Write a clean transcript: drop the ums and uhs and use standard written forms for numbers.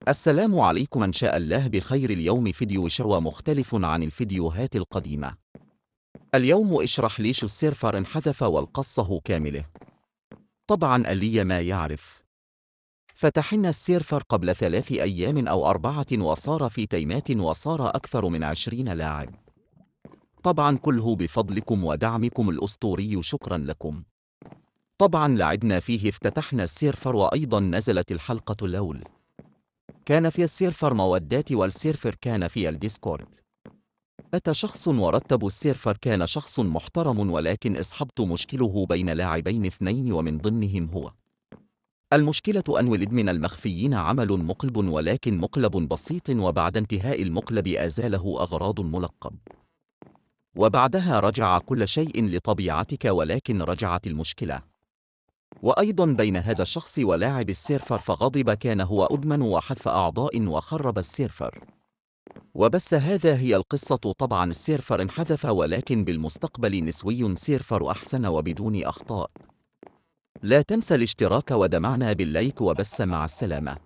السلام عليكم، إن شاء الله بخير. اليوم فيديو شروى مختلف عن الفيديوهات القديمة. اليوم اشرح ليش السيرفر انحذف والقصه كامله. طبعا اللي ما يعرف، فتحنا السيرفر قبل 3 أيام أو 4 وصار في تيمات وصار أكثر من 20 لاعب. طبعا كله بفضلكم ودعمكم الأسطوري، شكرا لكم. طبعا لعبنا فيه، افتتحنا السيرفر وأيضا نزلت الحلقة الأول. كان في السيرفر مودات والسيرفر كان في الديسكورد. أتى شخص ورتب السيرفر، كان شخص محترم، ولكن أصحبت مشكله بين لاعبين 2 ومن ضمنهم هو. المشكلة أن ولد من المخفيين عمل مقلب، ولكن مقلب بسيط، وبعد انتهاء المقلب أزاله أغراض الملقب، وبعدها رجع كل شيء لطبيعتك، ولكن رجعت المشكلة. وأيضا بين هذا الشخص ولاعب السيرفر فغضب، كان هو أدمن وحذف أعضاء وخرب السيرفر. وبس هذا هي القصة. طبعا السيرفر انحذف، ولكن بالمستقبل نسوي سيرفر أحسن وبدون أخطاء. لا تنسى الاشتراك ودمعنا باللايك، وبس مع السلامة.